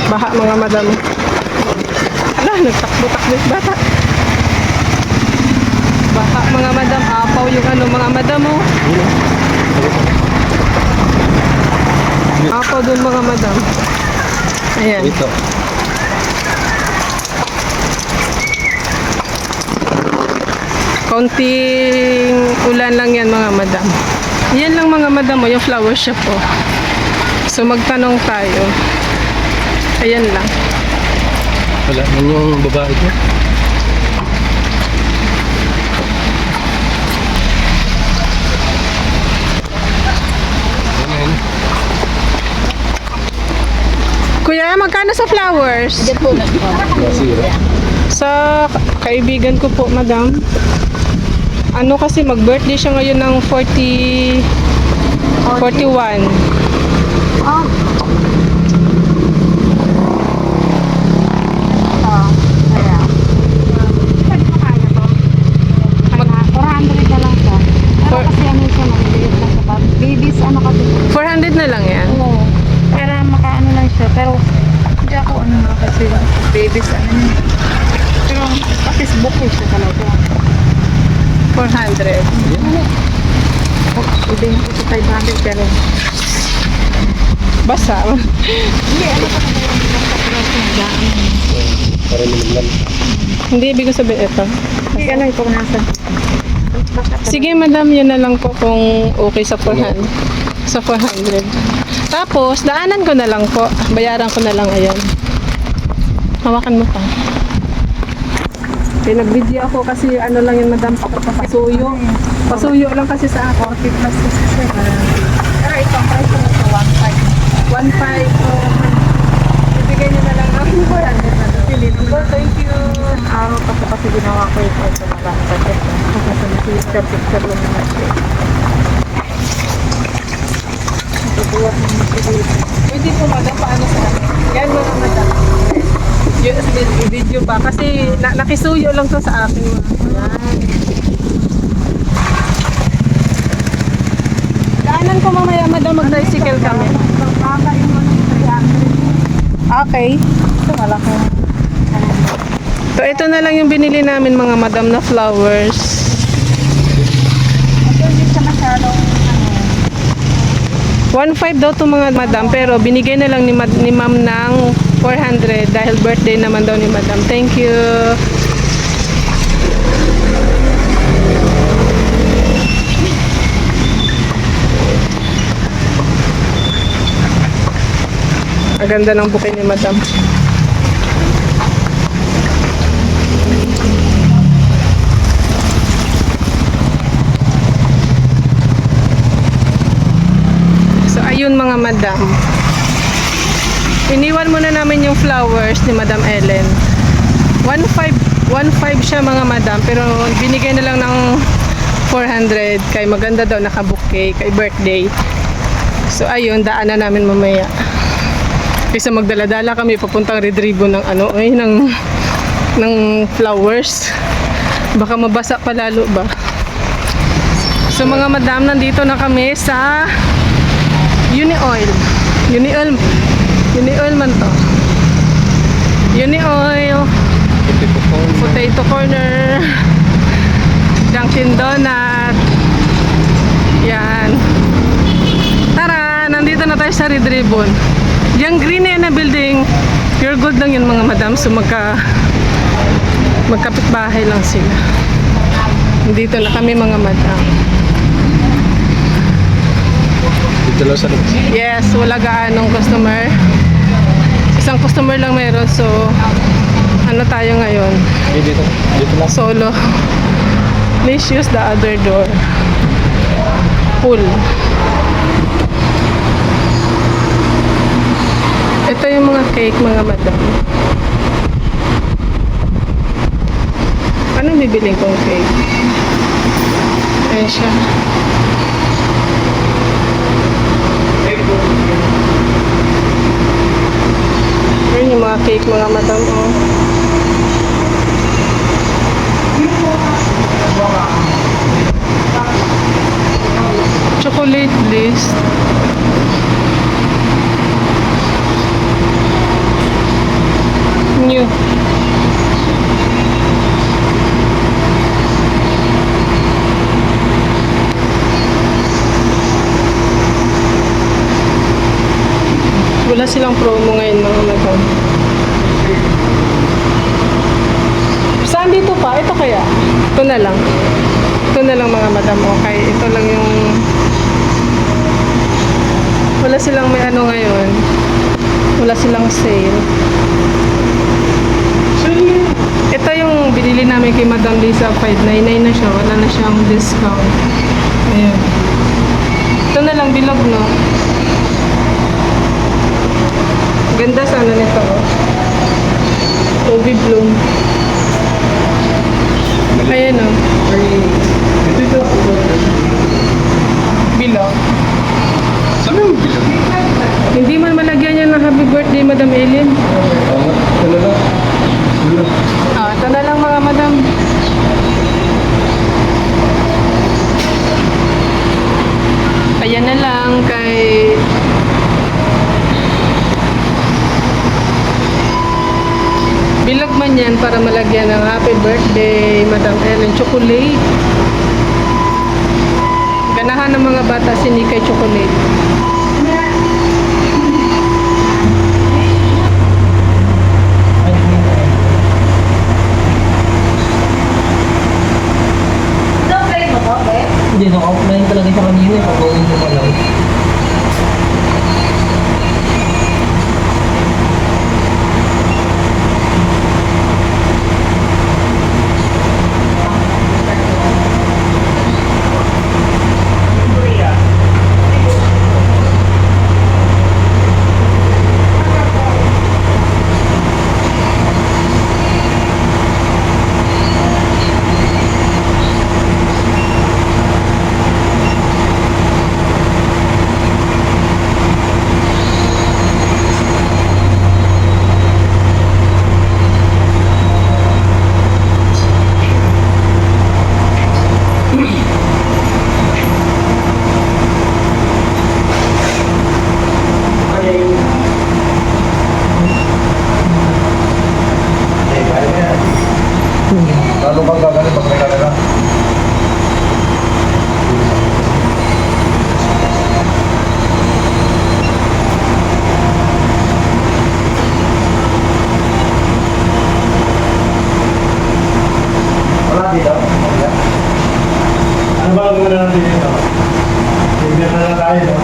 Baha mga madam. Ala, nagtakbo-takbo yung bata. Baha mga madam. Apaw yung ano mga madam oh. Apaw dun mga madam. Ayan. Ito. Kaunting ulan lang yan mga madam. Yan lang mga madam mo, yung flower shop po. So magtanong tayo. Ayan lang. Wala man yung babae ko. Ayan. Kuya, magkano sa flowers? Nasira. Sa kaibigan ko po, madam. Ano kasi mag-birthday siya ngayon ng 41. Oh. Kaya. Mag 400 na lang siya. Pero kasi ano siya, maliit lang siya. Babies, ano kasi. 400 na lang yan. Oo. Para makaano lang siya. Pero hindi ako ano nga kasi babies ano yun. Pero pa-Facebook ko siya talaga. 400. Ibig ko sa 500 pero Basa. hindi, ano pa naman yung daan. Para naman. Hindi, ibig ko sabihin ito. Kasi ano ito nasa. Sige, madam, yun na lang po kung okay sa 400. Sa 400. Tapos, daanan ko na lang po. Bayaran ko na lang, ayan. Hawakan mo pa. Pinag-video ako kasi ano lang yung madam, pasuyo. Pasuyo lang kasi sa ako. 40 plus kasi sir. Pero itong price ko sa 1.5. 1.5. Ibigay niyo na lang ako. 400 na lang. Thank you. Araw kasi ginawa ko ito na lang sa test. Kasi picture lang naman siya. Tutuwa naman siya. Pwede po madam, paano sa akin? Yan mga madam. Video pa kasi nakisuyo lang to sa akin. Daanan ko mamaya madam, mag-tricycle kami. Baba yung 300. Okay. Ito malaki. So ito na lang yung binili namin mga madam na flowers. Ito hindi siya masyadong 1.5 daw to mga madam, pero binigay na lang ni ma'am ng 400 dahil birthday naman daw ni madam. Thank you. Ang ganda ng bouquet ni madam. So ayun mga madam. Iniwan muna namin yung flowers ni Madam Ellen. 1.5 siya mga madam, pero binigay na lang ng 400 kay maganda daw naka-bouquet kay birthday. So ayun, daan na namin mamaya. Kasi magdala-dala kami papuntang Red Ribbon ng ano, ng flowers. Baka mabasa pa lalo ba. So mga madam, nandito na kami sa Uni-Oil. Uni-Oil man to. Uni-Oil. Potato Corner. Dunkin Donut. Yan. Tara, nandito na tayo sa Red Ribbon. Yung green na building, pure gold lang yun mga madam. So magkapit bahay lang sila. Dito na kami mga madam. Dito lang sa labas. Yes, wala gaanong customer. Isang customer lang meron. So, ano tayo ngayon? Dito lang. Solo. Please use the other door. Full. Ito yung mga cake mga madam. Anong bibiling kong cake? Ayan siya. Ayan yung mga cake mga madam. Oh. Chocolate bliss. ngayon mga madam. Saan dito pa? Ito kaya? Ito na lang. Ito na lang mga madam. Okay, ito lang yung... Wala silang may ano ngayon. Wala silang sale. Ito yung binili namin kay Madam Lisa. 599 na siya. Wala na siyang discount. Ayan. Ito na lang bilog, no? Ganda sana nito. Ruby bloom. Ayan, no? Bilog. Saan yung bilang? Hindi man malagyan niya ng happy birthday, Madam Ellen. Ito na lang. Ito na lang mga madam. Ayan na lang kay bilog man yan para malagyan ng happy birthday, Madam Ellen. Chocolate. Ganahan ng mga bata si Nikay chocolate. Hindi, naka-offline talaga siya kanina. Pag-uwi mo pa lang. Lalo bang gagaling pag may kamera? Wala dito? Ano ba ang gawin natin dito? Tignan na lang tayo, no?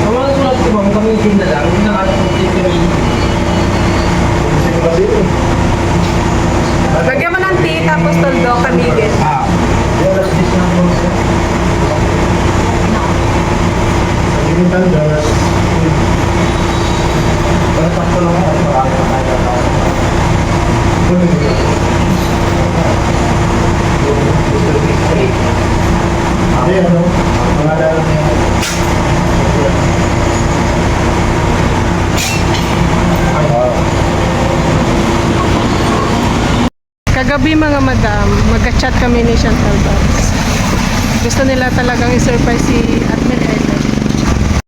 Ang mga sulat ko bang kamitin na lang, nakatapos kami. Lagyan mo ng tea, tapos toldo, kamigin. Kagabi mga madam, magka-chat kami ni Chantal Babs. Gusto nila talagang i-surprise si Admin Ellen.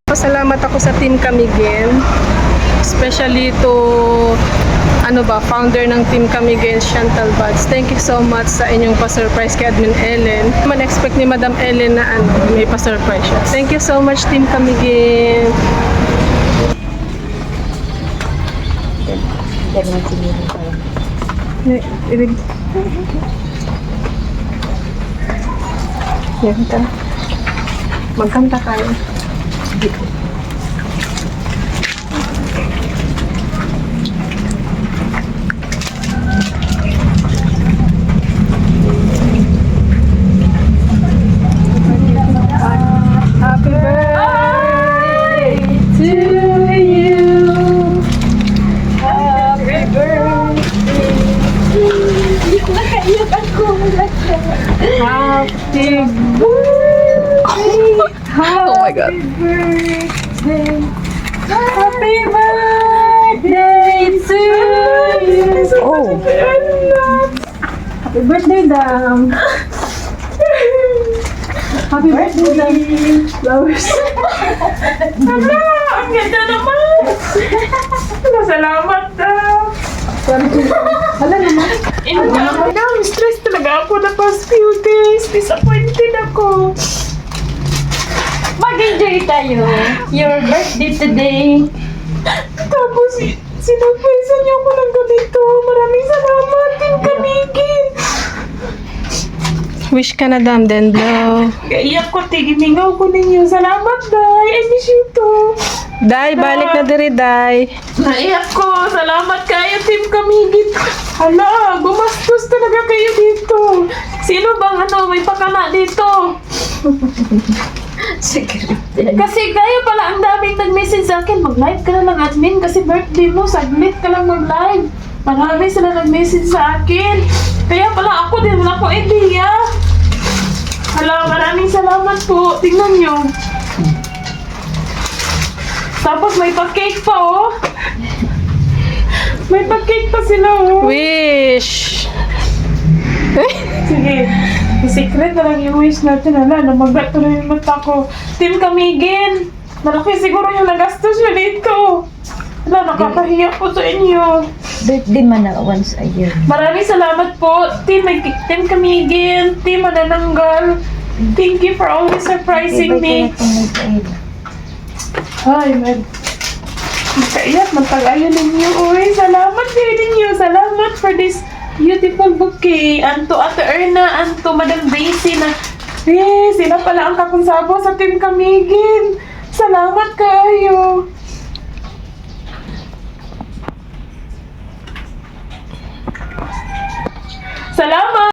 Pasalamat ako sa Team Camigin. Especially to founder ng Team Camigin, Chantal Babs. Thank you so much sa inyong pa-surprise kay Admin Ellen. Man expect ni Madam Ellen na may pa-surprise siya. Thank you so much Team Camigin. Yan, magkanta tayo. Happy birthday to you. Happy birthday. Nakaiyak ako. Happy birthday. Oh my God. Happy birthday Oh. Happy birthday, Dam! Happy birthday, Dam! Flowers! Hala, ang ganda naman. Salamat daw. Hala naman! Madam, stress talaga ako the past few days. Disappointed ako. Mag-enjoy tayo. Your birthday today. Tapos, sinurpresan niyo ako ng ganito. Maraming salamat, Team Kamigin. Wish ka na, Dam, then blow. Iyak ko, tiginingaw ko ninyo. Salamat, Day. I miss you too. Day, balik na diri, Day. Naiyak ko. Salamat kayo, Team Kamigin. Hala, gumastos talaga kayo dito. Sino bang may pakala dito? Kasi kayo pala ang daming nag-message sa akin. Mag-live ka na lang, admin, kasi birthday mo. Saglit ka lang mag-live. Marami sila nag-message sa akin. Kaya pala ako din, wala akong idea. Hala, maraming salamat po. Tingnan nyo. Tapos may pa-cake pa, oh. May pa-cake pa sila, oh. Wish! Sige. Secret na lang yung wish natin. Hala, namagat na yung mata ko. Team Kamigin. Malaki siguro yung nagastos nyo dito. Hala, nakakahiya po sa inyo. Birthday man na once a year. Maraming salamat po. Team Kamigin. Team Manananggal. Thank you for always surprising me. Ay, man. Kaiyak, magpag-ayon ninyo. Uy, salamat kayo ninyo. Salamat for this beautiful bouquet. Anto Ate Erna, anto Madam Daisy na, sila pala ang kakonsabo sa Team Kamigin. Salamat kayo. Salamat!